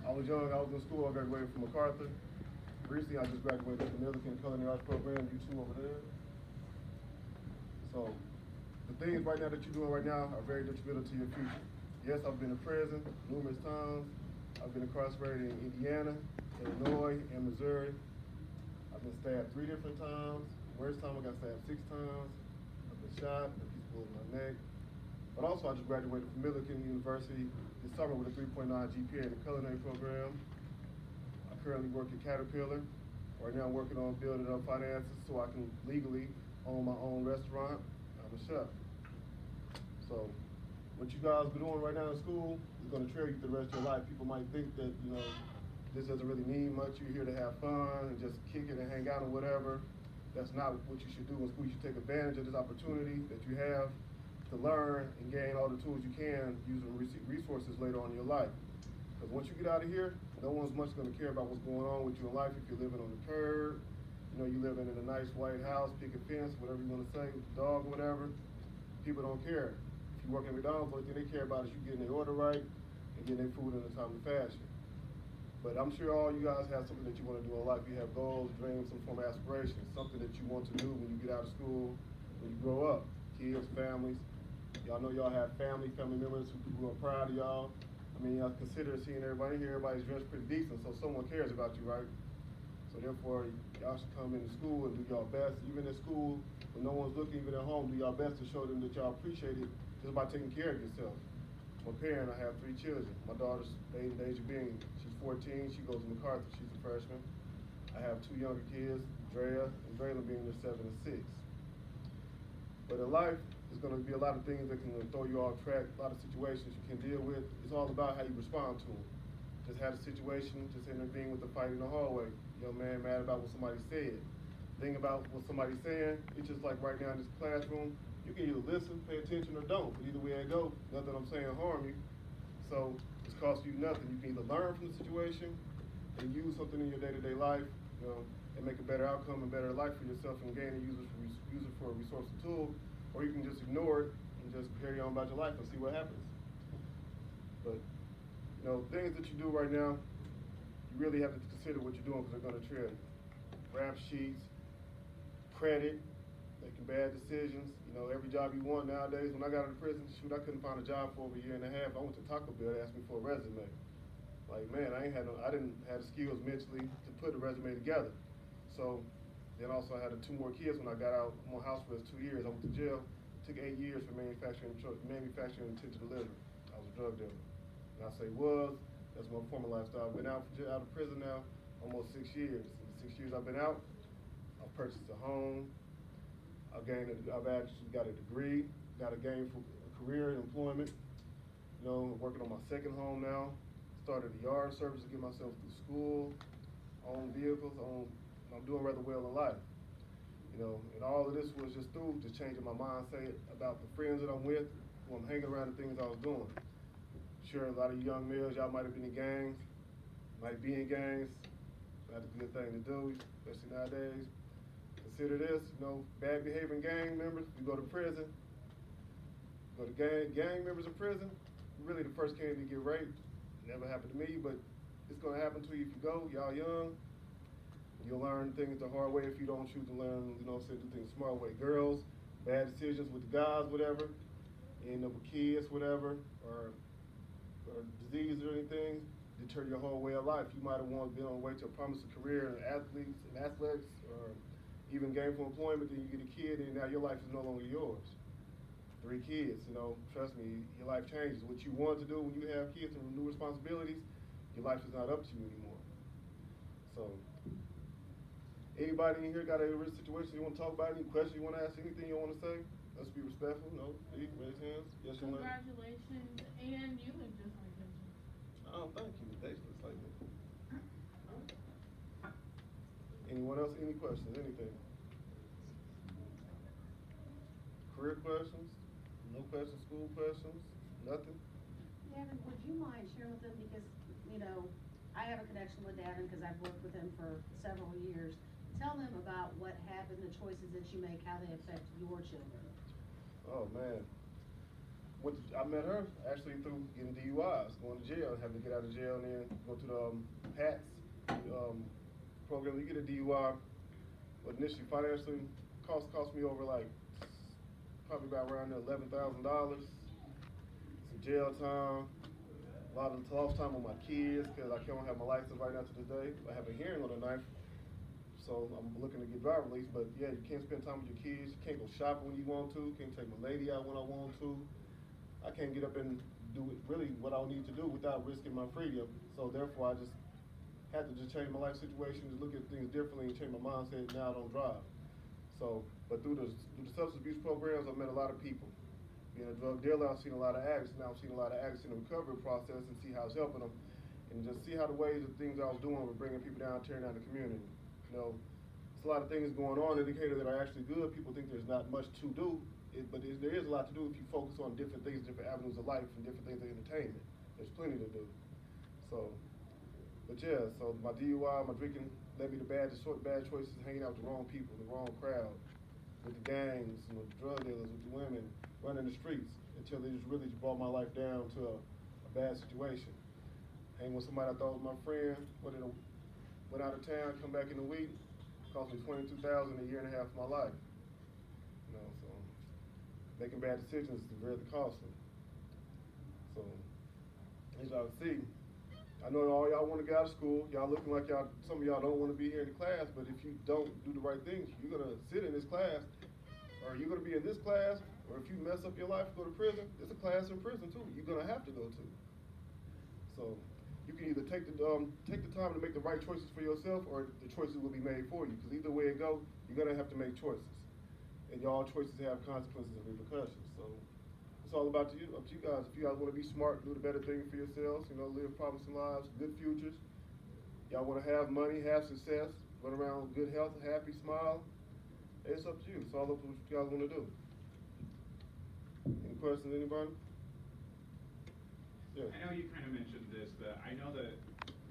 I was young, I was in school, I graduated from MacArthur. Recently, I just graduated from the Millikan Culinary Arts Program, you two over there. So, the things right now that you're doing right now are very detrimental to your future. Yes, I've been in prison numerous times. I've been incarcerated in Indiana, Illinois, and Missouri. I've been stabbed 3 different times. Worst time I got stabbed 6 times. I've been shot, a piece of bullet in my neck. But also I just graduated from Millikan University this summer with a 3.9 GPA in the culinary program. I currently work at Caterpillar. Right now I'm working on building up finances so I can legally own my own restaurant. I'm a chef. So what you guys are doing right now in school is going to trail you through the rest of your life. People might think that, this doesn't really mean much. You're here to have fun and just kick it and hang out or whatever. That's not what you should do in school. You should take advantage of this opportunity that you have to learn and gain all the tools you can using resources later on in your life. Because once you get out of here, no one's much going to care about what's going on with you in life. If you're living on the curb, you're living in a nice white house, picket fence, whatever you want to say, with the dog or whatever, people don't care. If you work at McDonald's, the only thing they care about is you getting their order right and getting their food in a timely fashion. But I'm sure all you guys have something that you want to do in life. You have goals, dreams, some form of aspirations, something that you want to do when you get out of school, when you grow up. Kids, families. Y'all know y'all have family members who are proud of y'all. I mean, y'all consider seeing everybody here. Everybody's dressed pretty decent, so someone cares about you, right? So therefore, y'all should come into school and do y'all best. Even in school, when no one's looking, even at home, do y'all best to show them that y'all appreciate it just by taking care of yourself. I'm a parent, I have 3 children. My daughter's Deja Bean, she's 14, she goes to MacArthur, she's a freshman. I have 2 younger kids, Drea and Braylon being they're 7 and 6. But in life, there's going to be a lot of things that can throw you off track, a lot of situations you can deal with. It's all about how you respond to them. Just had a situation, just intervene with the fight in the hallway. Young man mad about what somebody said. Thing about what somebody's saying, it's just like right now in this classroom, you can either listen, pay attention, or don't. But either way it goes, nothing I'm saying harm you. So it's costing you nothing. You can either learn from the situation and use something in your day-to-day life, and make a better outcome and better life for yourself and gain and use it for a resource or tool, or you can just ignore it and just carry on about your life and see what happens. But things that you do right now, you really have to consider what you're doing because they're going to trail you. Rap sheets, credit, making bad decisions. Every job you want nowadays. When I got out of prison, shoot, I couldn't find a job for over a year and a half. I went to Taco Bell, they asked me for a resume. Like, man, I didn't have the skills mentally to put a resume together. So then also I had 2 more kids when I got out. I'm on house arrest 2 years. I went to jail. It took 8 years for manufacturing intent to deliver. I was a drug dealer. And I say that's my former lifestyle. I've been out of prison now almost 6 years. In the 6 years I've been out, I've purchased a home. I've actually got a degree, got a gainful career in employment. Working on my 2nd home now. Started a yard service to get myself through school, own vehicles, I'm doing rather well in life. And all of this was just changing my mindset about the friends that I'm with, who I'm hanging around, the things I was doing. Sure, a lot of you young males, y'all might have been in gangs, might be in gangs. That's a good thing to do, especially nowadays. Consider this, bad behaving gang members, you go to prison, gang members in prison, you're really the first candidate to get raped. Never happened to me, but it's going to happen to you if you go. Y'all young. You'll learn things the hard way if you don't choose to learn, do things the smart way. Girls, bad decisions with the guys, whatever, end up with kids, whatever, or disease or anything, deter your whole way of life. You might have once been on the way to a promising career in athletics, or even gainful employment, then you get a kid, and now your life is no longer yours. 3 kids, trust me, your life changes. What you want to do when you have kids and new responsibilities, your life is not up to you anymore. So, anybody in here got a risk situation you want to talk about? Any questions you want to ask? Anything you want to say? Let's be respectful. No, please raise hands. Yes, you want. Congratulations, and you look just like him. Oh, thank you. They looks like that. Anyone else? Any questions? Anything? Career questions? No questions? School questions? Nothing? Devin, would you mind sharing with them, because, I have a connection with Devin because I've worked with him for several years. Tell them about what happened, the choices that you make, how they affect your children. Oh, man. I met her actually through getting DUIs, going to jail, having to get out of jail, and then go to the PATS program. You get a DUI, but initially financially cost me over like probably about around $11,000. Some jail time, a lot of lost time with my kids because I can't have my license right now to this day. I have a hearing on the 9th, so I'm looking to get driver release. But yeah, you can't spend time with your kids. You can't go shopping when you want to. Can't take my lady out when I want to. I can't get up and do really what I need to do without risking my freedom. So therefore, I just had to just change my life situation, just look at things differently, and change my mindset. Now I don't drive. So, but through the substance abuse programs, I've met a lot of people. Being a drug dealer, I've seen a lot of addicts. Now I've seen a lot of addicts in the recovery process and see how it's helping them, and just see how the ways of things I was doing were bringing people down, tearing down the community. You know, there's a lot of things going on, indicators that are actually good. People think there's not much to do, but there is a lot to do if you focus on different things, different avenues of life, and different things of entertainment. There's plenty to do. So, but yeah, so my DUI, my drinking led me to bad choices, hanging out with the wrong people, the wrong crowd, with the gangs, the drug dealers, with the women, running the streets, until they just really brought my life down to a bad situation. Hang with somebody I thought was my friend, went out of town, come back in a week, cost me $22,000 a year and a half of my life. You know, so making bad decisions is very costly. So, as y'all see, I know all y'all want to get out of school. Y'all looking like some of y'all don't want to be here in the class, but if you don't do the right things, you're going to sit in this class, or you're going to be in this class, or if you mess up your life, go to prison, there's a class in prison too. You're going to have to go to. So you can either take the time to make the right choices for yourself, or the choices will be made for you. Because either way it go, you're going to have to make choices. And y'all choices have consequences and repercussions. So it's all up to you guys. If you guys want to be smart, do the better thing for yourselves, live promising lives, good futures. Y'all want to have money, have success, run around with good health, happy, smile. It's up to you. It's all up to what you guys want to do. Any questions, anybody? Yeah. I know you kind of mentioned this, but I know that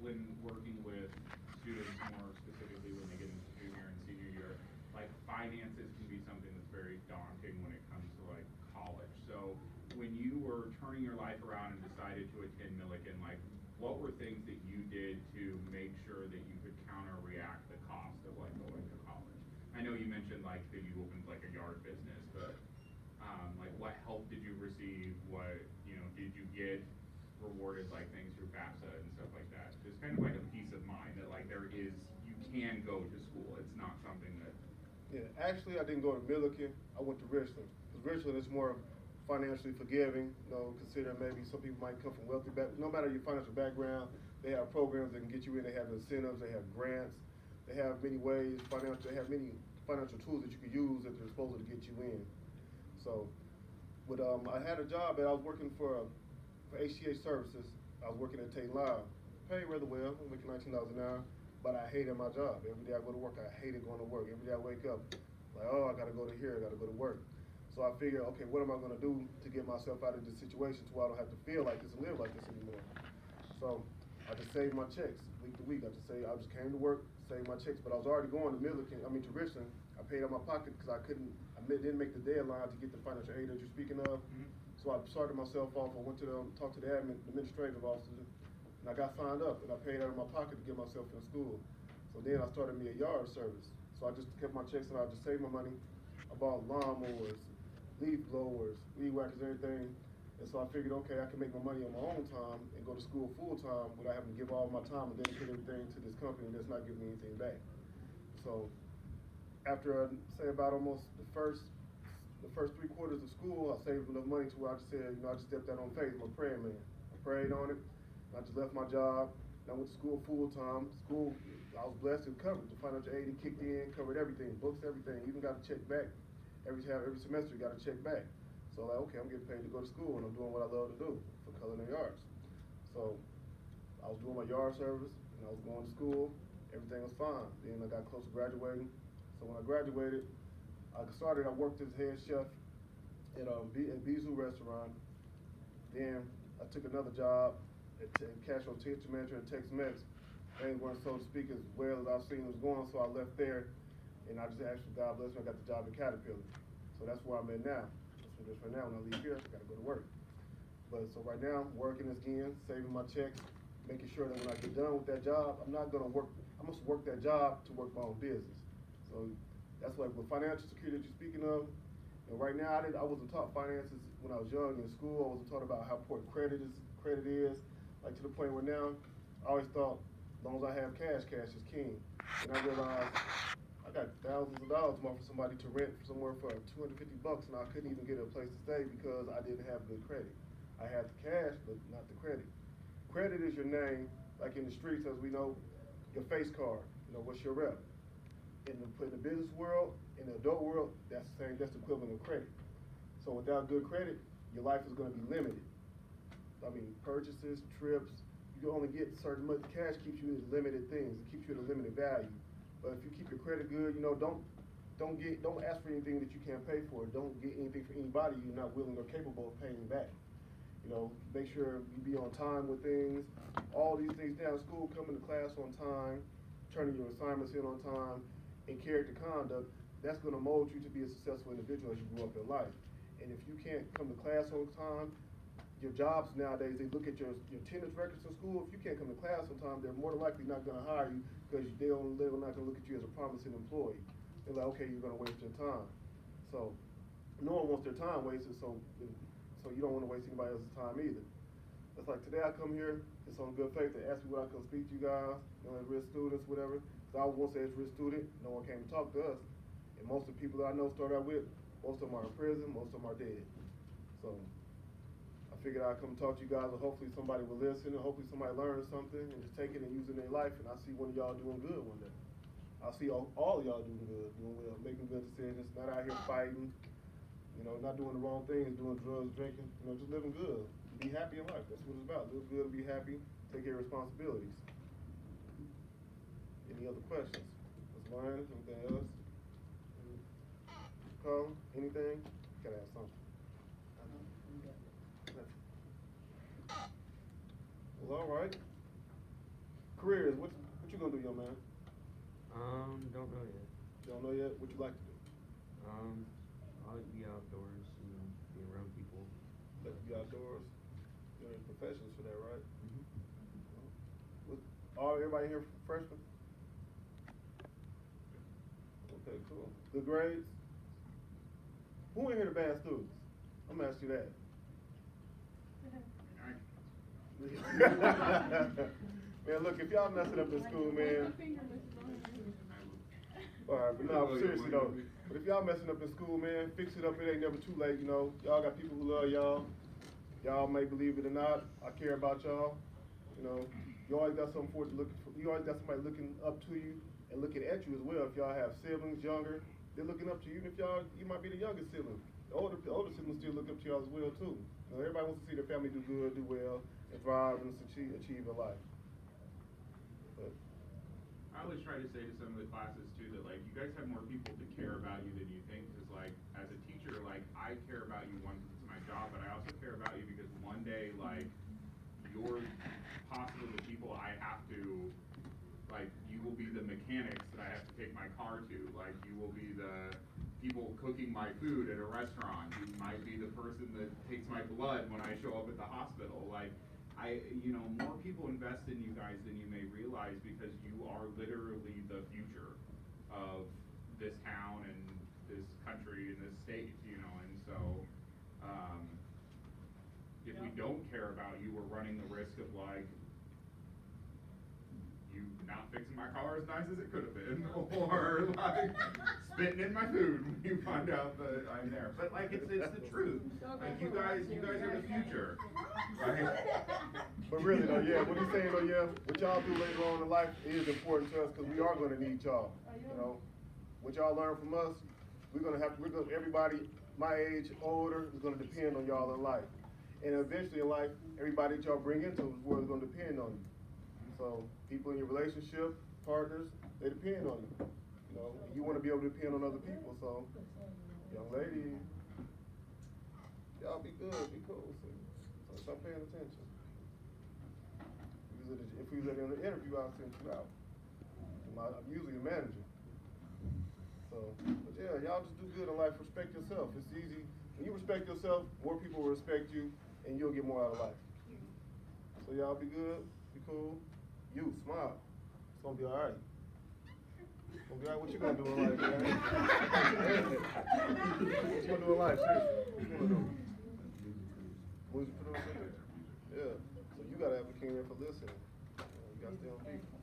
when working with students, more specifically when they get into junior and senior year, like finances can be something that's very daunting when it comes to like college. So when you were turning your life around and decided to attend Millikan, like what were things that you did to make sure that you could counter-react the cost of like going to college? I know you mentioned like that you opened like a yard business, but like what help did you receive? What, did you get rewarded like things through FAFSA and stuff like that? Just kind of like a peace of mind that like you can go to school. It's not something that. Yeah, actually I didn't go to Millikan. I went to Richland. Because Richland is more financially forgiving. Consider maybe some people might come from wealthy no matter your financial background, they have programs that can get you in. They have incentives, they have grants, they have many ways, they have many financial tools that you can use at their disposal to get you in. So, but I had a job that I was working for HCH Services. I was working at Tate Live. Paid rather well. I'm making $19 an hour, but I hated my job. Every day I go to work, I hated going to work. Every day I wake up, like, oh, I gotta go to here, I gotta go to work. So I figured, okay, what am I gonna do to get myself out of this situation so I don't have to feel like this and live like this anymore? So I just saved my checks week to week. I just came to work, saved my checks, but I was already going to to Richland. I paid out of my pocket because I didn't make the deadline to get the financial aid that you're speaking of. Mm-hmm. So I started myself off. I went to talk to the administrative officer, and I got signed up, and I paid out of my pocket to get myself in school. So then I started me a yard service. So I just kept my checks and I just saved my money. I bought lawnmowers, leaf blowers, weed whackers, everything. And so I figured, okay, I can make my money on my own time and go to school full time without having to give all my time and dedicate everything to this company that's not giving me anything back. So after say about almost the first 3 quarters of school, I saved enough money to where I just said, I just stepped out on faith. I'm a praying man. I prayed on it. I just left my job. And I went to school full time. School, I was blessed and covered. The financial aid kicked in, covered everything, books, everything. Even got a check back. Every semester you got a check back. So like, okay, I'm getting paid to go to school and I'm doing what I love to do for coloring their yards. So I was doing my yard service and I was going to school. Everything was fine. Then I got close to graduating. So when I graduated, I worked as head chef at Bizu restaurant. Then I took another job at cash on ticket manager at Tex-Mex. Things weren't, so to speak, as well as I've seen it was going, so I left there. And I just actually, God bless me, I got the job at Caterpillar. So that's where I'm at now. Just for now, when I leave here, I gotta go to work. But so right now, I'm working again, saving my checks, making sure that when I get done with that job, I'm not gonna work, I'm gonna work that job to work my own business. So that's like with financial security that you're speaking of. And right now, I wasn't taught finances when I was young in school. I wasn't taught about how important credit is, like to the point where now, I always thought, as long as I have cash, cash is king. And I realized I got thousands of dollars more for somebody to rent somewhere for $250, and I couldn't even get a place to stay because I didn't have good credit. I had the cash, but not the credit. Credit is your name, like in the streets, as we know, your face card. You know, what's your rep? In the business world, in the adult world, that's the equivalent of credit. So without good credit, your life is going to be limited. I mean, purchases, trips, you can only get certain much. Cash keeps you in limited things. It keeps you at a limited value. But if you keep your credit good, you know, don't ask for anything that you can't pay for. Don't get anything for anybody you're not willing or capable of paying back. You know, make sure you be on time with things. All these things down at school, coming to class on time, turning your assignments in on time, and character conduct, that's going to mold you to be a successful individual as you grow up in life. And if you can't come to class on time, your jobs nowadays, they look at your attendance records in school. If you can't come to class on time, they're more than likely not going to hire you because they're not going to look at you as a promising employee. They're like, okay, you're going to waste your time. So no one wants their time wasted, so you don't want to waste anybody else's time either. It's like today I come here, it's on good faith to ask me what I can speak to you guys, you know, as real students, whatever. So I won't say as real student, no one came to talk to us. And most of the people that I know start out with, most of them are in prison, most of them are dead. So I figured I'd come talk to you guys, and hopefully somebody will listen, and hopefully somebody learns something and just take it and use it in their life, and I see one of y'all doing good one day. I'll see all of y'all doing good, doing well, making good decisions, not out here fighting, you know, not doing the wrong things, doing drugs, drinking, you know, just living good. Be happy in life. That's what it's about. Live good, be happy, take care of responsibilities. Any other questions? Ms. Lyons, anything else? Carl, anything? Gotta ask something. Well, all right. Careers, what you gonna do, young man? Don't know yet. Don't know yet? What you like to do? I like to be outdoors and be around people. Like to be outdoors? You know, there's professions for that, right? Everybody here freshman? Okay, cool. Good grades? Who in here the bad students? I'm gonna ask you that. Man, look, if y'all messing up in school, man. Alright, but no, seriously though. But if y'all messing up in school, man, fix it up. It ain't never too late, you know. Y'all got people who love y'all. Y'all may believe it or not. I care about y'all. You know, you always got something for it to look for. You always got somebody looking up to you and looking at you as well. If y'all have siblings younger, they're looking up to you. Even if you might be the youngest sibling. The older siblings still look up to y'all as well too. You know, everybody wants to see their family do good, do well, and thrive and achieve in life. But I always try to say to some of the classes too that like you guys have more people to care about you than you think, because like as a teacher, like I care about you one because it's my job, but I also care about you because one day like you're possibly the people I have to, like you will be the mechanics that I have to take my car to, like you will be the people cooking my food at a restaurant, you might be the person that takes my blood when I show up at the hospital, like more people invest in you guys than you may realize because you are literally the future of this town and this country and this state, and so if we don't care about you, we're running the risk of like you not fixing my car as nice as it could have been, or like spitting in my food when you find out that I'm there. But like it's the truth. Like you guys are the future, right? But really though, yeah, what he's saying though, yeah, what y'all do later on in life is important to us because we are going to need y'all. You know, what y'all learn from us, everybody my age, older, is going to depend on y'all in life. And eventually in life, everybody that y'all bring into this world is going to depend on you. So people in your relationship, partners, they depend on you. You know, you want to be able to depend on other people. So, young lady, y'all be good, be cool. So stop paying attention. If we was at an interview, I'll send you out. I'm usually a manager. So, but yeah, y'all just do good in life. Respect yourself. It's easy. When you respect yourself, more people will respect you, and you'll get more out of life. So y'all be good, be cool. You, smile. It's gonna be alright. It's gonna be alright. What you gonna do in life, man? What you gonna do in life, seriously? What you gonna do? Music producer? Yeah. So you gotta advocate for listening. You gotta stay on beat.